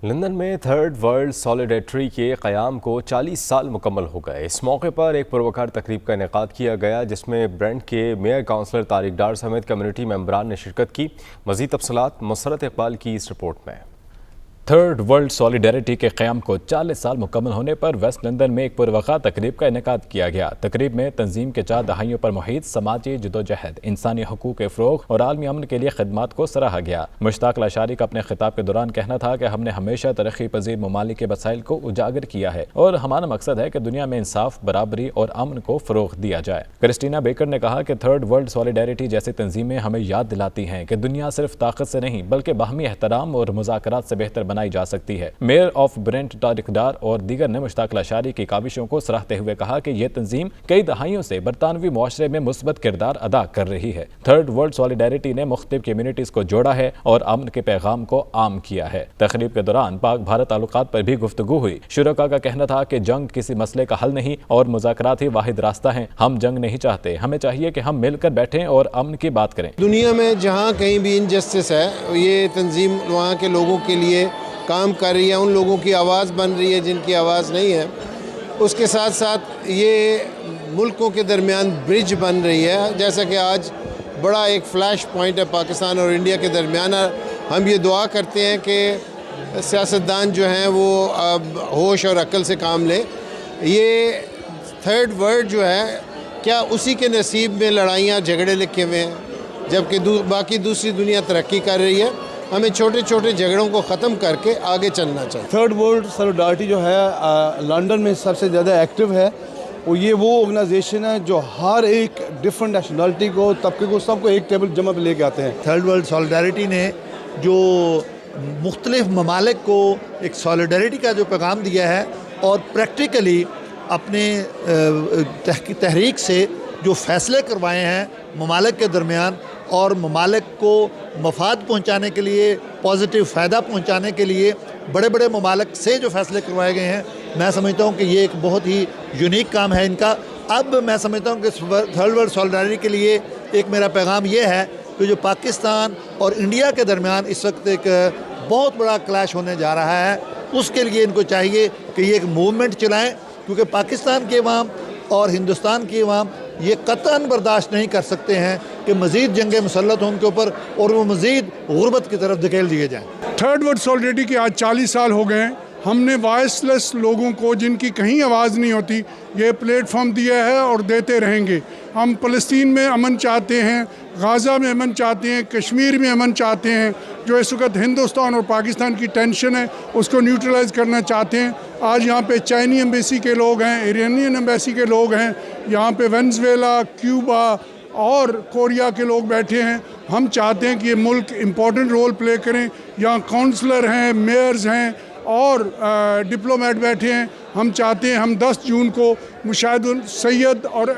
London में third world solidarity के क़याम को 40 साल मुकम्मल हो गए। इस मौके पर एक पुरवकार तकरीब का इनेकाद किया गया जिसमें ब्रेंट के मेयर काउंसलर तारिक डार समेत कम्युनिटी मेंबरान ने शिरकत की। मज़ीद तफसीलात मुसरत इकबाल की इस रिपोर्ट में। थर्ड वर्ल्ड सॉलिडेरिटी के क़याम को 40 साल मुकम्मल होने पर वेस्ट लंदन में एक पुरवकार तकरीब का इनेकाद किया गया। तकरीब में तंजीम के 4 दहाइयों पर मुहित समाजी जदोजहद, इंसानी हकूक़ के फ़रोग़ और आलमी अमन के लिए खिदमात को सराहा गया। मुश्ताक लाशारी का अपने खिताब के दौरान कहना था कि हमने हमेशा तरक्की पजीर ममालिक के मसाइल को उजागर किया है और हमारा मकसद है कि दुनिया में इंसाफ, बराबरी और अमन को फ़रोग़ दिया जाए। क्रिस्टीना बेकर ने कहा कि थर्ड वर्ल्ड सॉलिडेरिटी जैसी तंजीमें हमें याद दिलाती हैं कि दुनिया सिर्फ ताकत से नहीं बल्कि बाहमी एहतराम और मुज़ाकरात से बेहतर बनाई जा सकती है। मेयर ऑफ ब्रेंट तारिक डार और दीगर ने मुश्ताक लाशारी की काविशों को सराहते हुए कहा कि यह तंजीम कई दहाइयों से बरतानवी मुआशरे में मुस्बत किरदार अदा कर रही है। थर्ड वर्ल्ड सॉलिडेरिटी ने मुख्तलिफ कम्युनिटीज को जोड़ा है और अमन के पैगाम को आम किया है। तकरीब के दौरान पाक भारत ताल्लुकात पर भी गुफ्तगू हुई। शुरका का कहना था कि जंग किसी मसले का हल नहीं और मुज़ाकरात ही वाहिद रास्ता है। हम जंग नहीं चाहते, हमें चाहिए कि हम मिलकर बैठें और अमन की बात करें। दुनिया में जहाँ कहीं भी इनजस्टिस है, ये तंजीम वहाँ के लोगों के लिए काम कर रही है, उन लोगों की आवाज़ बन रही है जिनकी आवाज़ नहीं है। उसके साथ साथ ये मुल्कों के दरमियान ब्रिज बन रही है, जैसा कि आज बड़ा एक फ़्लैश पॉइंट है पाकिस्तान और इंडिया के दरमियान। हम ये दुआ करते हैं कि सियासतदान जो हैं वो अब होश और अक्ल से काम लें। ये थर्ड वर्ल्ड जो है, क्या उसी के नसीब में लड़ाइयाँ झगड़े लिखे हुए हैं, जबकि बाकी दूसरी दुनिया तरक्की कर रही है। हमें छोटे छोटे झगड़ों को ख़त्म करके आगे चलना चाहिए। थर्ड वर्ल्ड सॉलिडेरिटी जो है लंदन में सबसे ज़्यादा एक्टिव है और ये वो ऑर्गेनाइजेशन है जो हर एक डिफरेंट नेशनलिटी को, तबके को, सबको एक टेबल जमा पे लेके आते हैं। थर्ड वर्ल्ड सॉलिडेरिटी ने जो मुख्तलिफ ममालिक को एक सॉलिडेरिटी का जो पैगाम दिया है और प्रैक्टिकली अपने तहरीक से जो फ़ैसले करवाए हैं ममालिक के दरमियान और ममालिक को मफाद पहुंचाने के लिए, पॉजिटिव फ़ायदा पहुंचाने के लिए बड़े बड़े ममालिक से जो फ़ैसले करवाए गए हैं, मैं समझता हूं कि ये एक बहुत ही यूनिक काम है इनका। अब मैं समझता हूं कि थर्ड वर्ल्ड सॉलिडेरिटी के लिए एक मेरा पैगाम ये है कि जो पाकिस्तान और इंडिया के दरमियान इस वक्त एक बहुत बड़ा क्लैश होने जा रहा है, उसके लिए इनको चाहिए कि ये एक मूवमेंट चलाएँ, क्योंकि पाकिस्तान के अवाम और हिंदुस्तान की अवाम ये कतई बर्दाश्त नहीं कर सकते हैं कि मज़ीद जंगे मुसल्लत हों उनके ऊपर और वो मज़ीद गुर्बत की तरफ धकेल दिए जाएँ। थर्ड वर्ल्ड सॉलिडेरिटी के आज 40 साल हो गए हैं। हमने वॉइसलेस लोगों को, जिनकी कहीं आवाज़ नहीं होती, ये प्लेटफॉर्म दिया है और देते रहेंगे। हम फ़लस्तीन में अमन चाहते हैं, गाज़ा में अमन चाहते हैं, कश्मीर में अमन चाहते हैं। जो इस वक्त हिंदुस्तान और पाकिस्तान की टेंशन है उसको न्यूट्रलाइज़ करना चाहते हैं। आज यहाँ पे चाइनी एम्बेसी के लोग हैं, इरानियन एम्बेसी के लोग हैं, यहाँ पे वेनेज़ुएला, क्यूबा और कोरिया के लोग बैठे हैं। हम चाहते हैं कि ये मुल्क इम्पोर्टेंट रोल प्ले करें। यहाँ काउंसलर हैं, मेयर्स हैं और डिप्लोमेट बैठे हैं। हम चाहते हैं हम 10 जून को मुशाहिद सैयद और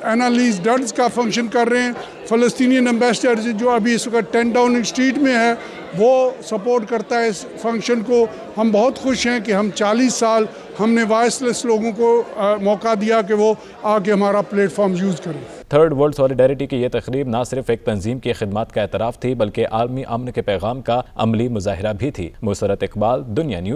एनालिस डर्स का फंक्शन कर रहे हैं। फ़लस्तीनियन एम्बेसडर जो अभी इस वक्त 10 डाउनिंग स्ट्रीट में है वो सपोर्ट करता है इस फंक्शन को। हम बहुत खुश हैं कि हम 40 साल हमने वॉइसलेस लोगों को मौका दिया कि वो आके हमारा प्लेटफॉर्म यूज़ करें। थर्ड वर्ल्ड सॉलिडेरिटी की यह तकरीब न सिर्फ एक तंजीम की खिदमत का एतराफ़ थी बल्कि आलमी अमन के पैगाम का अमली मुजाहिरा भी थी। मुसरत इकबाल, दुनिया न्यूज़।